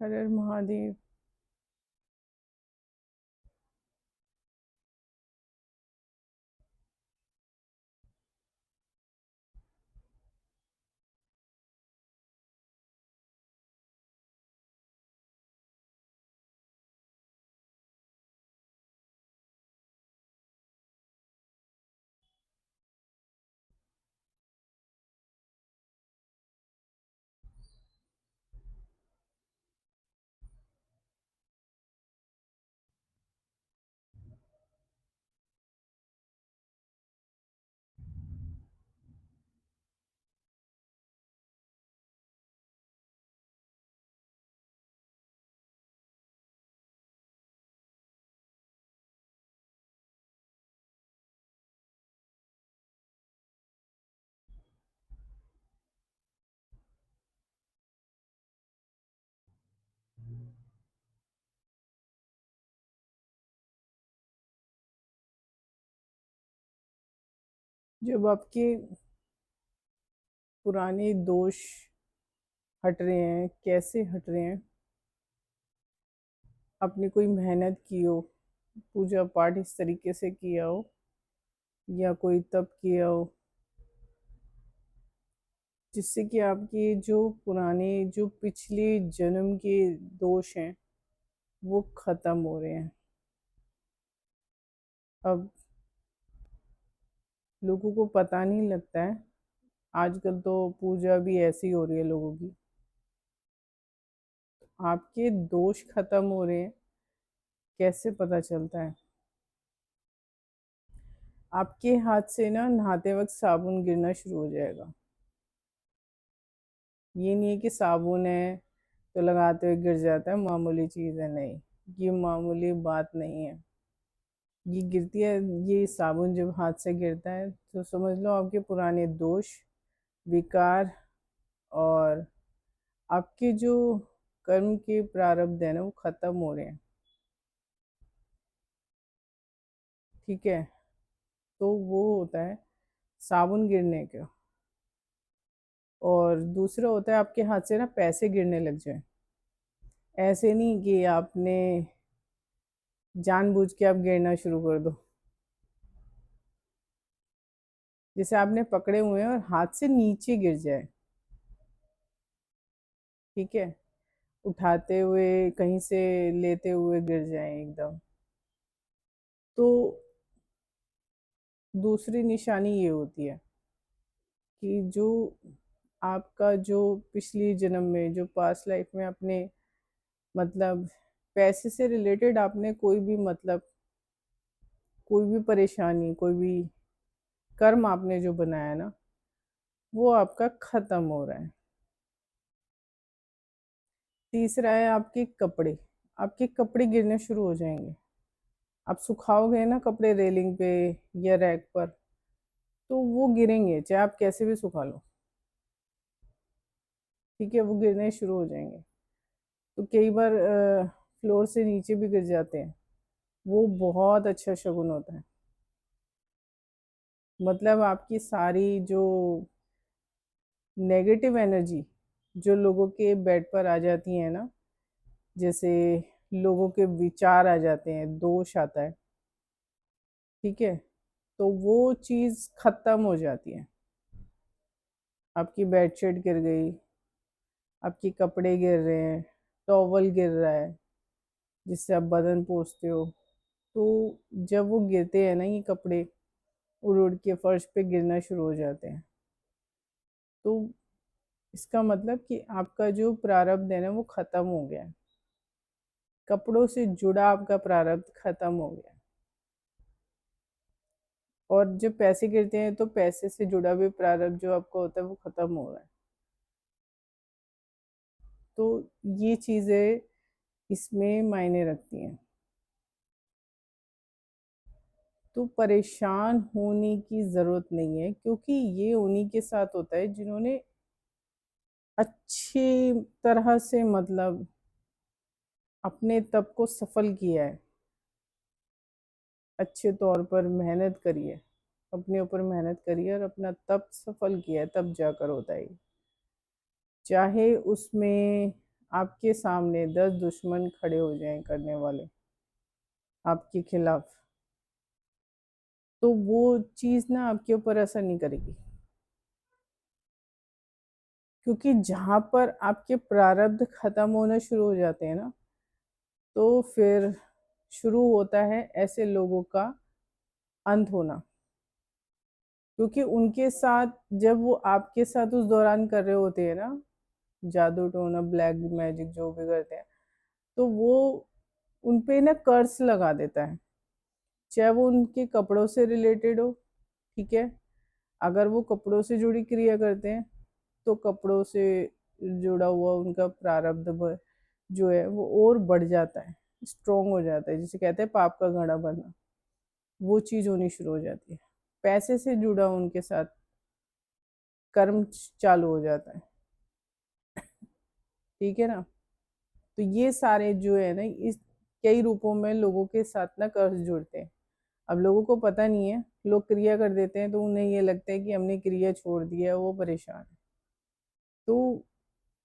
हर हर महादेव। जब आपके पुराने दोष हट रहे हैं, कैसे हट रहे हैं? आपने कोई मेहनत की हो, पूजा पाठ इस तरीके से किया हो, या कोई तप किया हो, जिससे कि आपके जो पुराने, जो पिछले जन्म के दोष हैं वो खत्म हो रहे हैं। अब लोगों को पता नहीं लगता है। आजकल तो पूजा भी ऐसी हो रही है लोगों की। आपके दोष खत्म हो रहे हैं, कैसे पता चलता है? आपके हाथ से ना नहाते वक्त साबुन गिरना शुरू हो जाएगा। ये नहीं है कि साबुन है तो लगाते हुए गिर जाता है, मामूली चीज़ है, नहीं। ये मामूली बात नहीं है। ये गिरती है, ये साबुन जब हाथ से गिरता है तो समझ लो आपके पुराने दोष, विकार और आपके जो कर्म के प्रारब्ध है ना वो खत्म हो रहे हैं। ठीक है। तो वो होता है साबुन गिरने का। और दूसरा होता है आपके हाथ से ना पैसे गिरने लग जाए। ऐसे नहीं कि आपने जानबूझ के आप गिरना शुरू कर दो। जैसे आपने पकड़े हुए हैं और हाथ से नीचे गिर जाए। ठीक है। उठाते हुए, कहीं से लेते हुए गिर जाए एकदम। तो दूसरी निशानी ये होती है कि जो आपका जो पिछली जन्म में, जो पास्ट लाइफ में आपने, मतलब पैसे से रिलेटेड आपने कोई भी, मतलब कोई भी परेशानी, कोई भी कर्म आपने जो बनाया ना वो आपका खत्म हो रहा है। तीसरा है आपके कपड़े। आपके कपड़े गिरने शुरू हो जाएंगे। आप सुखाओगे ना कपड़े रेलिंग पे या रैक पर, तो वो गिरेंगे चाहे आप कैसे भी सुखा लो। ठीक है, वो गिरने शुरू हो जाएंगे। तो कई बार फ्लोर से नीचे भी गिर जाते हैं। वो बहुत अच्छा शगुन होता है। मतलब आपकी सारी जो नेगेटिव एनर्जी जो लोगों के बेड पर आ जाती है ना, जैसे लोगों के विचार आ जाते हैं, दोष आता है। ठीक है। तो वो चीज़ खत्म हो जाती है। आपकी बेडशीट गिर गई, आपके कपड़े गिर रहे हैं, टॉवल गिर रहा है जिससे आप बदन पोंछते हो। तो जब वो गिरते हैं ना ये कपड़े, उड़ उड़ के फर्श पे गिरना शुरू हो जाते हैं। तो इसका मतलब कि आपका जो प्रारब्ध है ना वो खत्म हो गया है। कपड़ों से जुड़ा आपका प्रारब्ध खत्म हो गया है। और जब पैसे गिरते हैं तो पैसे से जुड़ा भी प्रारब्ध जो आपका होता है वो खत्म हो रहा है। तो ये चीज़ें इसमें मायने रखती हैं। तो परेशान होने की ज़रूरत नहीं है, क्योंकि ये उन्हीं के साथ होता है जिन्होंने अच्छी तरह से, मतलब अपने तप को सफल किया है, अच्छे तौर पर मेहनत करी है, अपने ऊपर मेहनत करी है और अपना तप सफल किया है, तब जाकर होता है। चाहे उसमें आपके सामने 10 दुश्मन खड़े हो जाएं करने वाले आपके खिलाफ, तो वो चीज़ ना आपके ऊपर असर नहीं करेगी। क्योंकि जहाँ पर आपके प्रारब्ध खत्म होना शुरू हो जाते हैं ना, तो फिर शुरू होता है ऐसे लोगों का अंत होना। क्योंकि उनके साथ जब वो आपके साथ उस दौरान कर रहे होते हैं ना, जादू टोना ब्लैक मैजिक जो भी करते हैं, तो वो उन पे ना कर्स लगा देता है। चाहे वो उनके कपड़ों से रिलेटेड हो, ठीक है, अगर वो कपड़ों से जुड़ी क्रिया करते हैं तो कपड़ों से जुड़ा हुआ उनका प्रारब्ध जो है वो और बढ़ जाता है, स्ट्रोंग हो जाता है, जिसे कहते हैं पाप का घड़ा भरना। वो चीज़ होनी शुरू हो जाती है। पैसे से जुड़ा उनके साथ कर्म चालू हो जाता है, ठीक है ना। तो ये सारे जो है ना, इस कई रूपों में लोगों के साथ ना कर्ज जुड़ते हैं। अब लोगों को पता नहीं है, लोग क्रिया कर देते हैं तो उन्हें ये लगता है कि हमने क्रिया छोड़ दिया, वो परेशान है। तो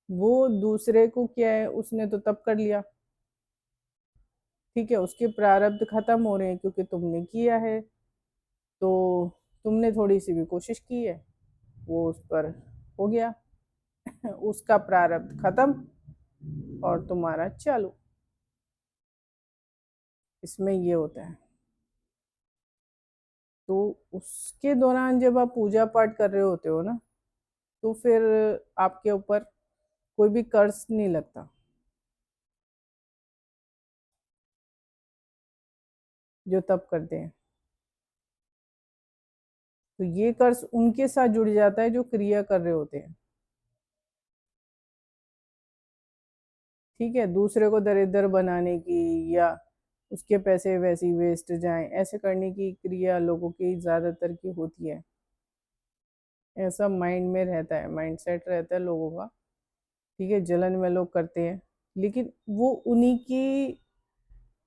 वो दूसरे को क्या है, उसने तो तब कर लिया, ठीक है, उसके प्रारब्ध खत्म हो रहे हैं क्योंकि तुमने किया है, तो तुमने थोड़ी सी भी कोशिश की है, वो उस पर हो गया उसका प्रारब्ध खत्म और तुम्हारा चालू। इसमें ये होता है। तो उसके दौरान जब आप पूजा पाठ कर रहे होते हो ना, तो फिर आपके ऊपर कोई भी कर्ज नहीं लगता, जो तब करते हैं। तो ये कर्ज उनके साथ जुड़ जाता है जो क्रिया कर रहे होते हैं, ठीक है, दूसरे को दरिद्र बनाने की या उसके पैसे वैसे ही वेस्ट जाएं ऐसे करने की क्रिया लोगों की ज्यादातर की होती है। ऐसा माइंड में रहता है, माइंड सेट रहता है लोगों का, ठीक है, जलन में लोग करते हैं, लेकिन वो उन्हीं की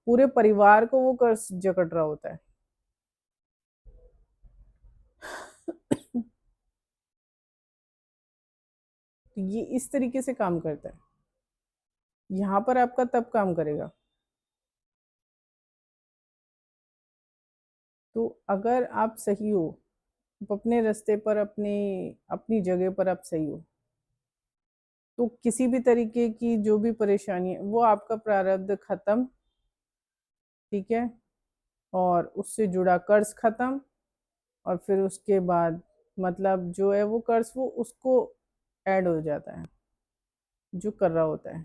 पूरे परिवार को वो कर्ज जकड़ रहा होता है। तो ये इस तरीके से काम करता है। यहाँ पर आपका तब काम करेगा। तो अगर आप सही हो, आप अपने रास्ते पर, अपने अपनी जगह पर आप सही हो, तो किसी भी तरीके की जो भी परेशानी है वो आपका प्रारब्ध खत्म, ठीक है, और उससे जुड़ा कर्ज खत्म, और फिर उसके बाद मतलब जो है वो कर्ज वो उसको ऐड हो जाता है जो कर रहा होता है,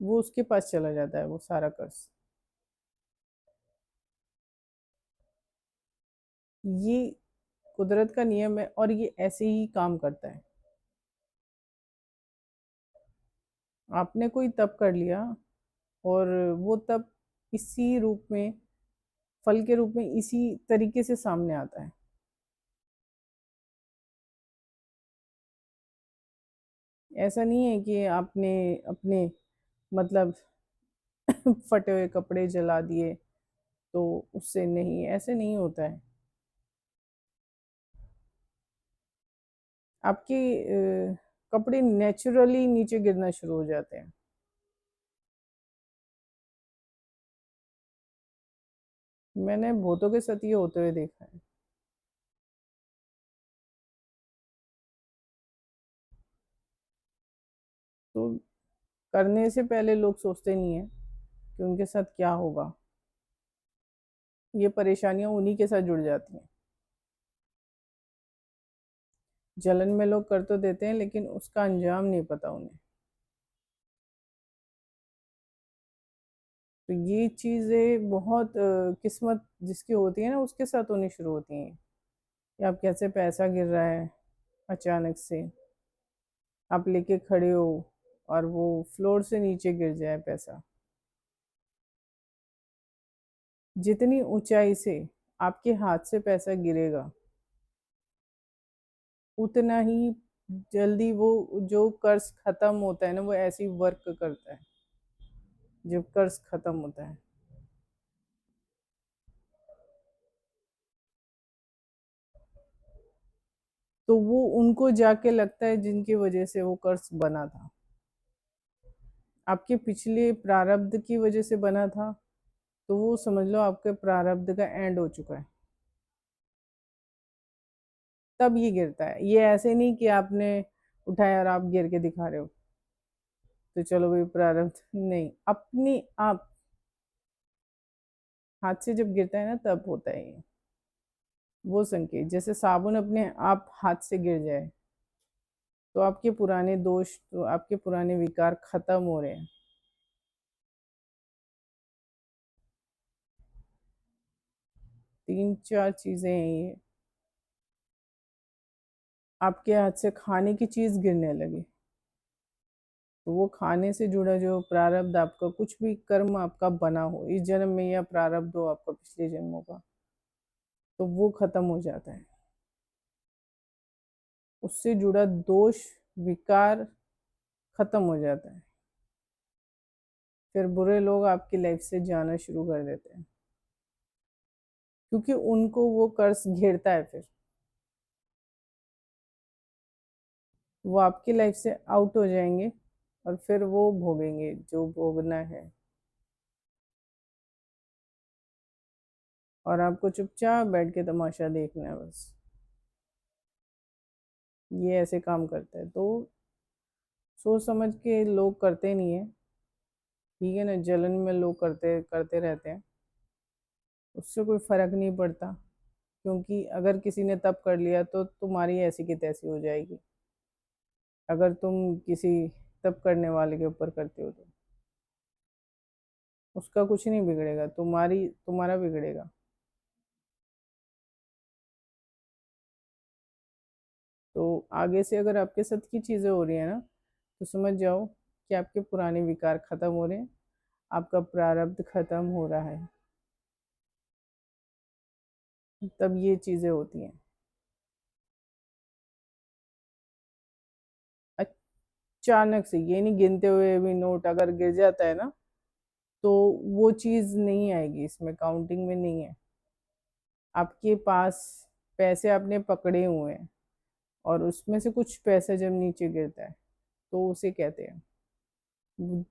वो उसके पास चला जाता है वो सारा कर्ज। ये कुदरत का नियम है और ये ऐसे ही काम करता है। आपने कोई तप कर लिया और वो तप इसी रूप में, फल के रूप में इसी तरीके से सामने आता है। ऐसा नहीं है कि आपने अपने मतलब फटे हुए कपड़े जला दिए तो उससे नहीं, ऐसे नहीं होता है। आपके कपड़े नेचुरली नीचे गिरना शुरू हो जाते हैं। मैंने भूतों के साथ ये होते हुए देखा है। तो करने से पहले लोग सोचते नहीं है कि उनके साथ क्या होगा। ये परेशानियां उन्हीं के साथ जुड़ जाती हैं। जलन में लोग कर तो देते हैं लेकिन उसका अंजाम नहीं पता उन्हें। तो ये चीज़ें बहुत किस्मत जिसकी होती है ना उसके साथ होनी शुरू होती हैं, कि आप कैसे पैसा गिर रहा है अचानक से, आप लेके खड़े हो और वो फ्लोर से नीचे गिर जाए पैसा। जितनी ऊंचाई से आपके हाथ से पैसा गिरेगा, उतना ही जल्दी वो जो कर्ज खत्म होता है ना, वो ऐसी वर्क करता है जब कर्ज खत्म होता है। तो वो उनको जाके लगता है जिनकी वजह से वो कर्ज बना था। आपके पिछले प्रारब्ध की वजह से बना था, तो वो समझ लो आपके प्रारब्ध का एंड हो चुका है, तब ये गिरता है। ये ऐसे नहीं कि आपने उठाया और आप गिर के दिखा रहे हो, तो चलो भाई प्रारब्ध नहीं, अपने आप हाथ से जब गिरता है ना तब होता है ये वो संकेत। जैसे साबुन अपने आप हाथ से गिर जाए, तो आपके पुराने दोष, तो आपके पुराने विकार खत्म हो रहे हैं। तीन चार चीजें हैं ये। आपके हाथ से खाने की चीज गिरने लगी, तो वो खाने से जुड़ा जो प्रारब्ध आपका, कुछ भी कर्म आपका बना हो इस जन्म में, या प्रारब्ध हो आपका पिछले जन्मों का, तो वो खत्म हो जाता है। उससे जुड़ा दोष, विकार खत्म हो जाता है। फिर बुरे लोग आपकी लाइफ से जाना शुरू कर देते हैं, क्योंकि उनको वो कर्ज घेरता है। फिर वो आपकी लाइफ से आउट हो जाएंगे, और फिर वो भोगेंगे जो भोगना है, और आपको चुपचाप बैठ के तमाशा देखना है बस। ये ऐसे काम करता है, तो सोच समझ के लोग करते नहीं है, ठीक है ना। जलन में लोग करते करते रहते हैं, उससे कोई फर्क नहीं पड़ता, क्योंकि अगर किसी ने तप कर लिया तो तुम्हारी ऐसी की तैसी हो जाएगी। अगर तुम किसी तप करने वाले के ऊपर करते हो तो उसका कुछ नहीं बिगड़ेगा, तुम्हारा बिगड़ेगा। तो आगे से अगर आपके साथ की चीज़ें हो रही है ना, तो समझ जाओ कि आपके पुराने विकार खत्म हो रहे हैं, आपका प्रारब्ध खत्म हो रहा है, तब ये चीज़ें होती हैं। अचानक से, ये नहीं गिनते हुए भी नोट अगर गिर जाता है ना, तो वो चीज़ नहीं आएगी, इसमें काउंटिंग में नहीं है। आपके पास पैसे आपने पकड़े हुए हैं, और उसमें से कुछ पैसा जब नीचे गिरता है, तो उसे कहते हैं,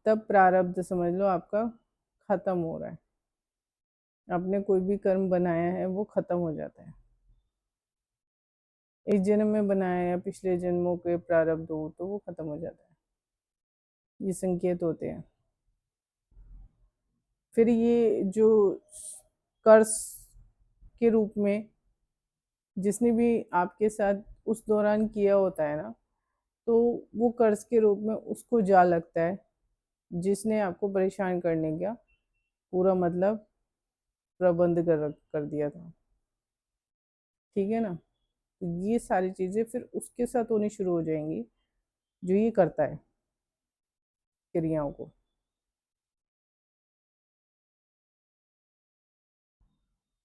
तब प्रारब्ध समझ लो आपका खत्म हो रहा है। आपने कोई भी कर्म बनाया है वो खत्म हो जाता है। इस जन्म में बनाया या पिछले जन्मों के प्रारब्ध हो, तो वो खत्म हो जाता है। ये संकेत होते हैं। फिर ये जो कर्ज के रूप में जिसने भी आपके साथ उस दौरान किया होता है ना, तो वो कर्ज के रूप में उसको जा लगता है, जिसने आपको परेशान करने का पूरा मतलब प्रबंध कर दिया था, ठीक है ना। तो ये सारी चीजें फिर उसके साथ होनी शुरू हो जाएंगी, जो ये करता है क्रियाओं को।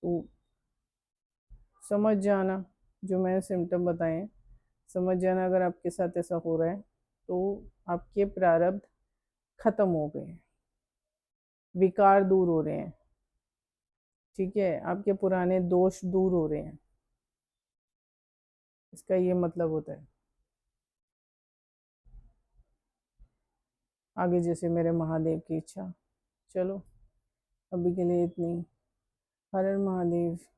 तो समझ जाना, जो मैंने सिम्टम बताए हैं, समझ जाना अगर आपके साथ ऐसा हो रहा है, तो आपके प्रारब्ध खत्म हो गए हैं, विकार दूर हो रहे हैं, ठीक है, आपके पुराने दोष दूर हो रहे हैं। इसका ये मतलब होता है। आगे जैसे मेरे महादेव की इच्छा। चलो, अभी के लिए इतनी। हर हर महादेव।